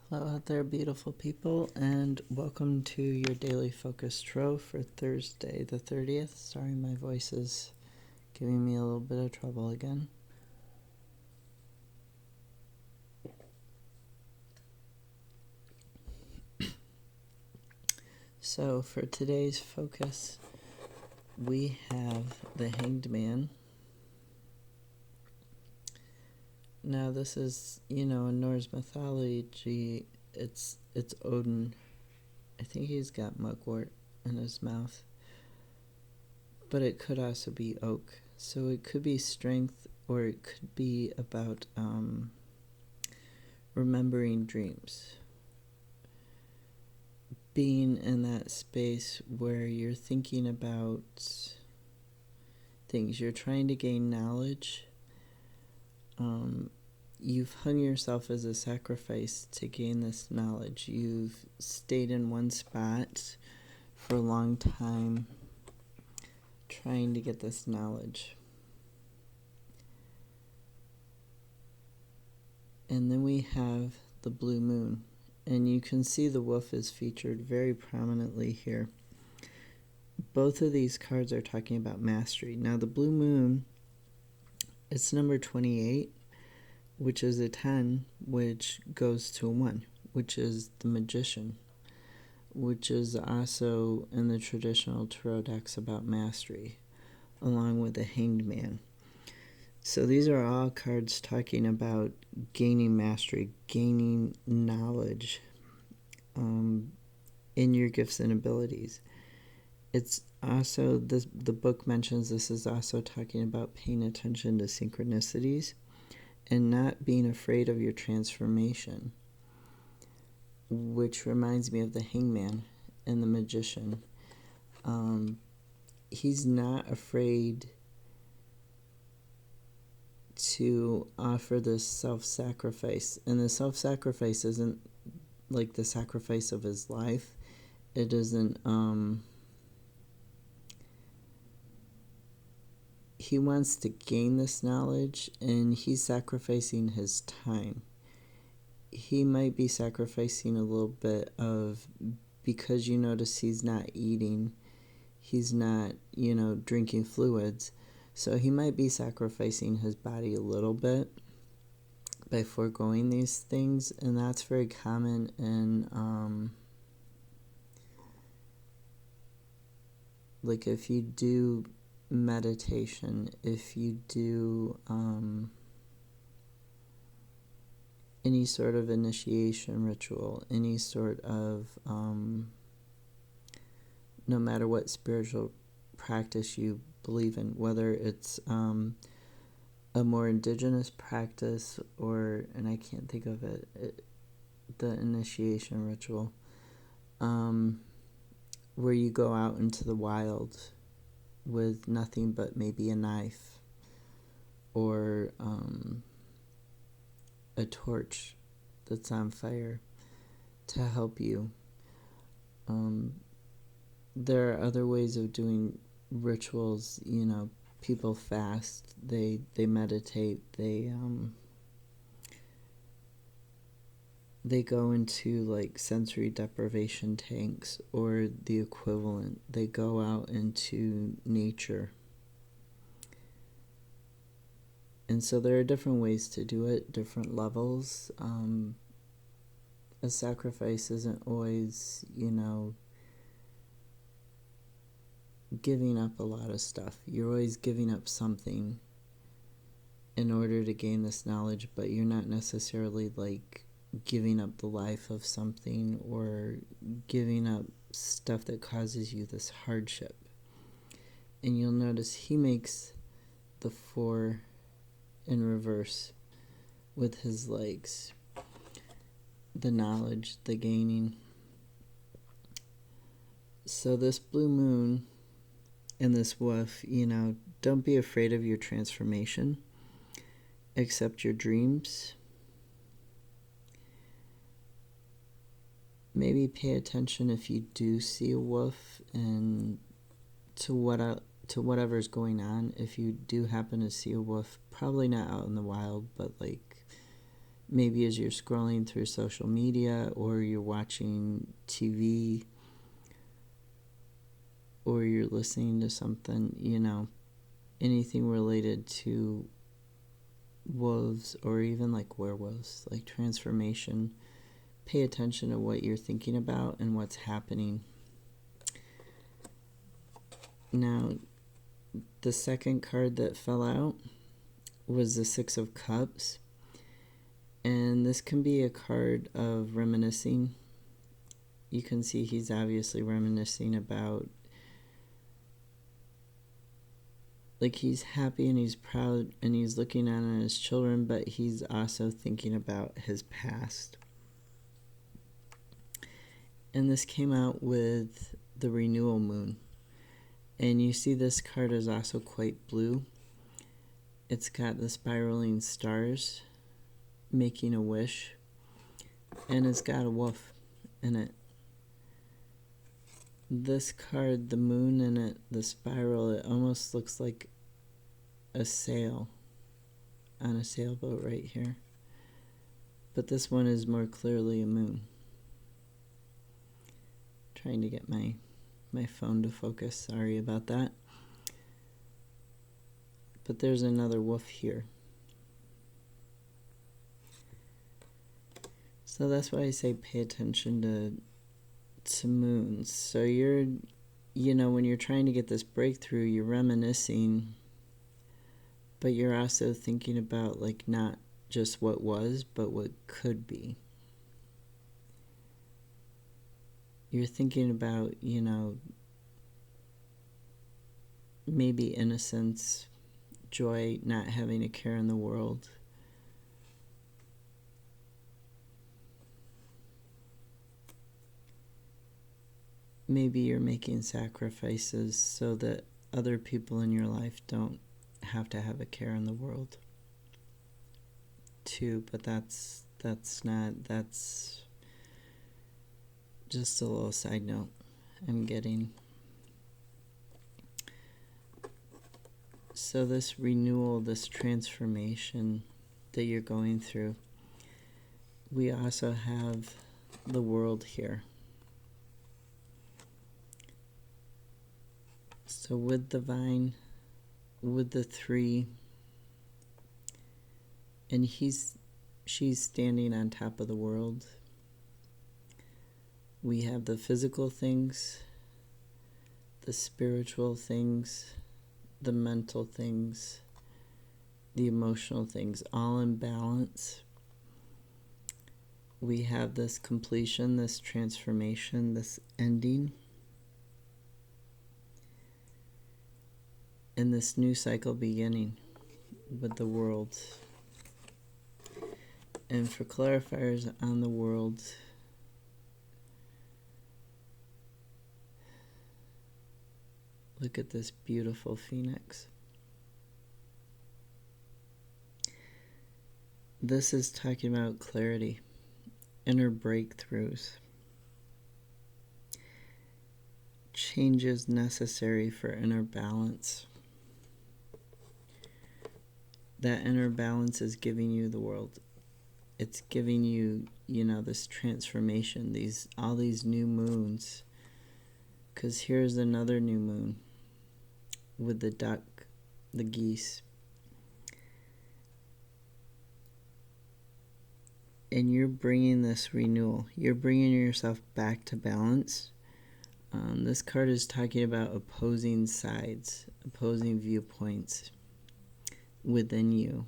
Hello out there, beautiful people, and welcome to your daily focus trove for Thursday the 30th. Sorry, my voice is giving me a little bit of trouble again. So for today's focus, we have the Hanged Man. Now this is, in Norse mythology, it's Odin. I think he's got mugwort in his mouth. But it could also be oak. So it could be strength, or it could be about remembering dreams. Being in that space where you're thinking about things. You're trying to gain knowledge. You've hung yourself as a sacrifice to gain this knowledge. You've stayed in one spot for a long time trying to get this knowledge. And then we have the blue moon. And you can see the wolf is featured very prominently here. Both of these cards are talking about mastery. Now the blue moon, it's number 28, which is a 10, which goes to a 1, which is the magician, which is also in the traditional tarot decks about mastery, along with the hanged man. So these are all cards talking about gaining mastery, gaining knowledge in your gifts and abilities. It's also, the book mentions this is also talking about paying attention to synchronicities and not being afraid of your transformation, which reminds me of the hangman and the magician. He's not afraid to offer this self-sacrifice. And the self-sacrifice isn't like the sacrifice of his life. It isn't, he wants to gain this knowledge, and he's sacrificing his time. He might be sacrificing a little bit of, because you notice he's not eating, he's not, drinking fluids. So he might be sacrificing his body a little bit by foregoing these things, and that's very common in, like if you do meditation, if you do any sort of initiation ritual, any sort of, no matter what spiritual practice you believe in, whether it's a more indigenous practice or, and I can't think of it, the initiation ritual, where you go out into the wild with nothing but maybe a knife or a torch that's on fire to help you. There are other ways of doing rituals. People fast, they meditate, they go into like sensory deprivation tanks or the equivalent. They go out into nature. And so there are different ways to do it, different levels. A sacrifice isn't always, giving up a lot of stuff. You're always giving up something in order to gain this knowledge, but you're not necessarily like giving up the life of something or giving up stuff that causes you this hardship. And you'll notice he makes the 4 in reverse with his legs. The knowledge, the gaining. So this blue moon and this wolf, don't be afraid of your transformation. Accept your dreams. Maybe pay attention if you do see a wolf and to whatever's going on. If you do happen to see a wolf, probably not out in the wild, but like maybe as you're scrolling through social media, or you're watching TV, or you're listening to something, anything related to wolves, or even like werewolves, like transformation. Pay attention to what you're thinking about and what's happening. Now, the second card that fell out was the Six of Cups. And this can be a card of reminiscing. You can see he's obviously reminiscing about, like, he's happy and he's proud and he's looking at his children, but he's also thinking about his past. And this came out with the renewal moon. And you see this card is also quite blue. It's got the spiraling stars making a wish, and it's got a wolf in it. This card, the moon in it, the spiral, it almost looks like a sail on a sailboat right here. But this one is more clearly a moon. Trying to get my phone to focus, sorry about that. But there's another wolf here. So that's why I say pay attention to moons. So you're, when you're trying to get this breakthrough, you're reminiscing, but you're also thinking about, like, not just what was, but what could be. You're thinking about, maybe innocence, joy, not having a care in the world. Maybe you're making sacrifices so that other people in your life don't have to have a care in the world too, but that's just a little side note I'm getting. So this renewal, this transformation that you're going through, we also have the world here. So with the vine, with the three, and she's standing on top of the world. We have the physical things, the spiritual things, the mental things, the emotional things, all in balance. We have this completion, this transformation, this ending, and this new cycle beginning with the world. And for clarifiers on the world, look at this beautiful phoenix. This is talking about clarity, inner breakthroughs, changes necessary for inner balance. That inner balance is giving you the world. It's giving you, this transformation, all these new moons. Because here's another new moon with the duck, the geese. And you're bringing this renewal. You're bringing yourself back to balance. This card is talking about opposing sides, opposing viewpoints within you,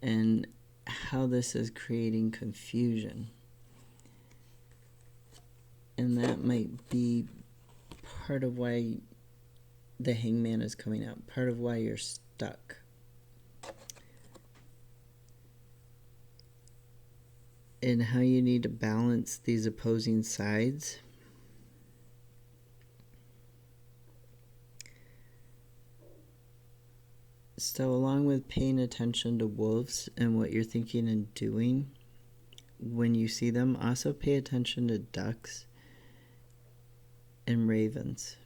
and how this is creating confusion. And that might be part of why the Hangman is coming out, part of why you're stuck. And how you need to balance these opposing sides. So along with paying attention to wolves and what you're thinking and doing when you see them, also pay attention to ducks and ravens.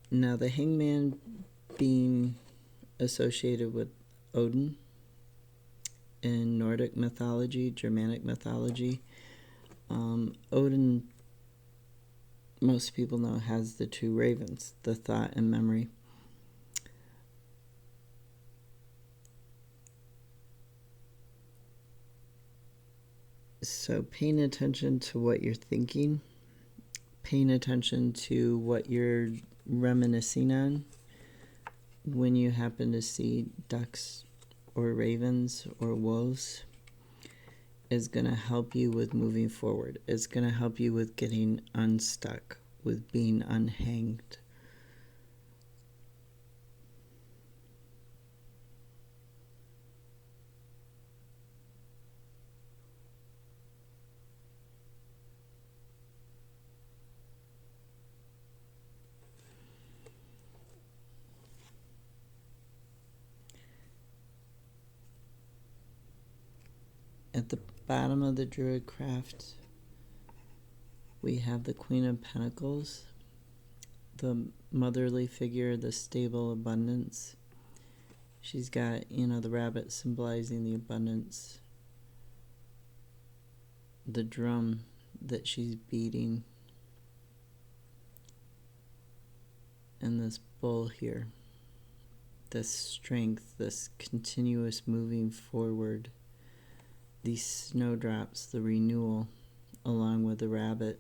Now the Hangman being associated with Odin in Nordic mythology, Germanic mythology. Odin, most people know, has the two ravens, the thought and memory. So paying attention to what you're thinking, paying attention to what you're reminiscing on when you happen to see ducks or ravens or wolves is going to help you with moving forward. It's going to help you with getting unstuck, with being unhanged. At the bottom of the Druid craft, we have the Queen of Pentacles, the motherly figure, the stable abundance. She's got, the rabbit symbolizing the abundance, the drum that she's beating, and this bull here, this strength, this continuous moving forward, these snowdrops, the renewal, along with the rabbit.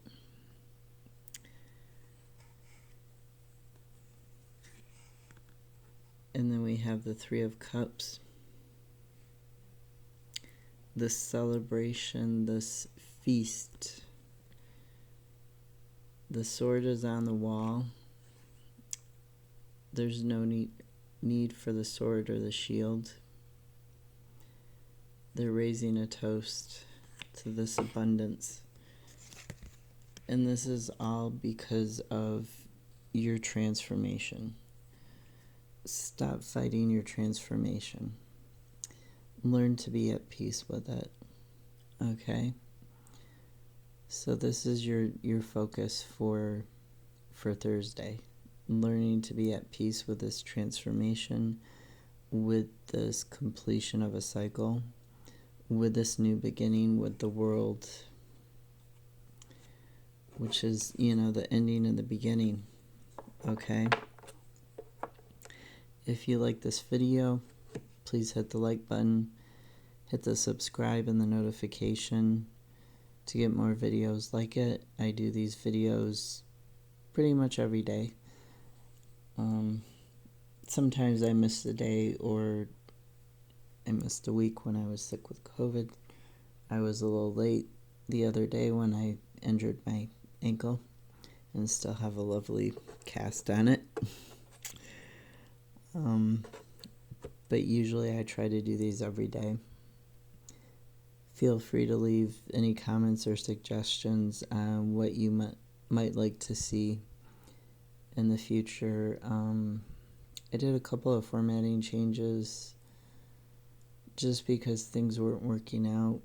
And then we have the Three of Cups, this celebration, this feast. The sword is on the wall. There's no need for the sword or the shield. They're raising a toast to this abundance. And this is all because of your transformation. Stop fighting your transformation. Learn to be at peace with it. Okay? So this is your focus for Thursday. Learning to be at peace with this transformation, with this completion of a cycle, with this new beginning, with the world, which is, the ending and the beginning. Okay? If you like this video, please hit the like button, hit the subscribe and the notification to get more videos like it. I do these videos pretty much every day. Sometimes I missed a day, or I missed a week when I was sick with COVID. I was a little late the other day when I injured my ankle and still have a lovely cast on it. But usually I try to do these every day. Feel free to leave any comments or suggestions on what you might like to see in the future. I did a couple of formatting changes just because things weren't working out.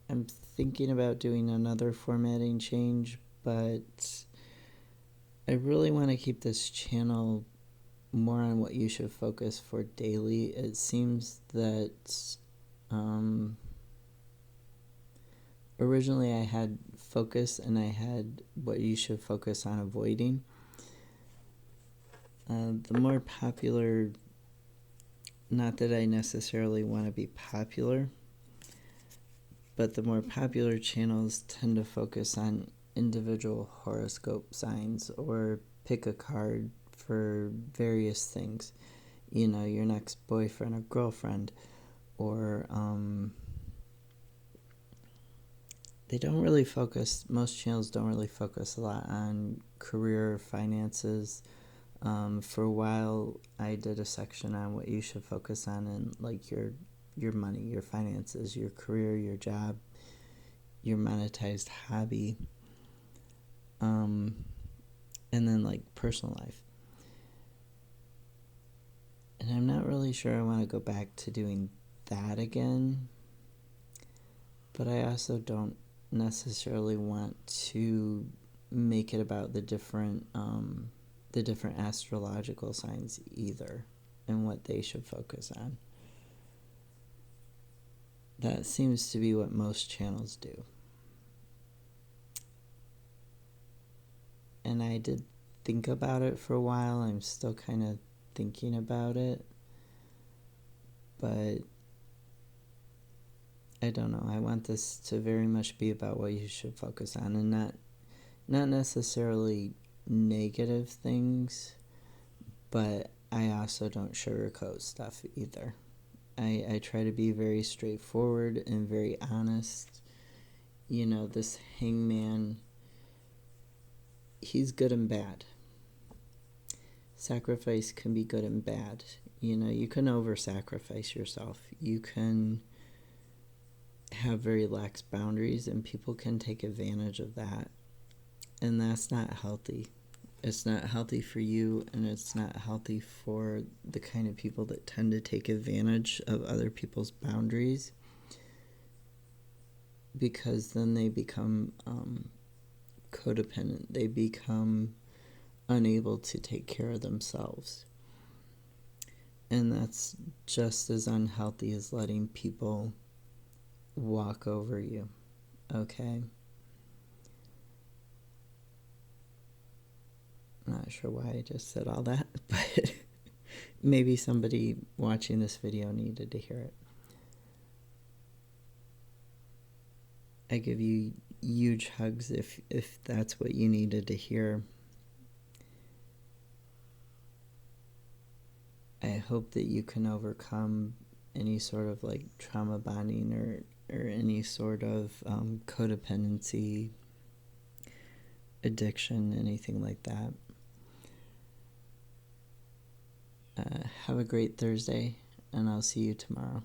I'm thinking about doing another formatting change, but I really want to keep this channel more on what you should focus for daily. It seems that originally I had focus and I had what you should focus on avoiding. The more popular, not that I necessarily want to be popular, but the more popular channels tend to focus on individual horoscope signs or pick a card for various things. Your next boyfriend or girlfriend, or they don't really focus, most channels don't really focus a lot on career, finances. For a while I did a section on what you should focus on in like your money, your finances, your career, your job, your monetized hobby, and then like personal life. And I'm not really sure I want to go back to doing that again, but I also don't necessarily want to make it about the different astrological signs either. and what they should focus on. That seems to be what most channels do. And I did think about it for a while. I'm still kind of thinking about it. But I don't know. I want this to very much be about what you should focus on, and not necessarily negative things, but I also don't sugarcoat stuff either. I try to be very straightforward and very honest. You know, this hangman, he's good and bad. Sacrifice can be good and bad. You know, you can over-sacrifice yourself. You can have very lax boundaries, and people can take advantage of that. And that's not healthy. It's not healthy for you, and it's not healthy for the kind of people that tend to take advantage of other people's boundaries, because then they become codependent. They become unable to take care of themselves. And that's just as unhealthy as letting people walk over you, okay? I'm not sure why I just said all that, but maybe somebody watching this video needed to hear it. I give you huge hugs if that's what you needed to hear. I hope that you can overcome any sort of like trauma bonding or any sort of codependency, addiction, anything like that. Have a great Thursday, and I'll see you tomorrow.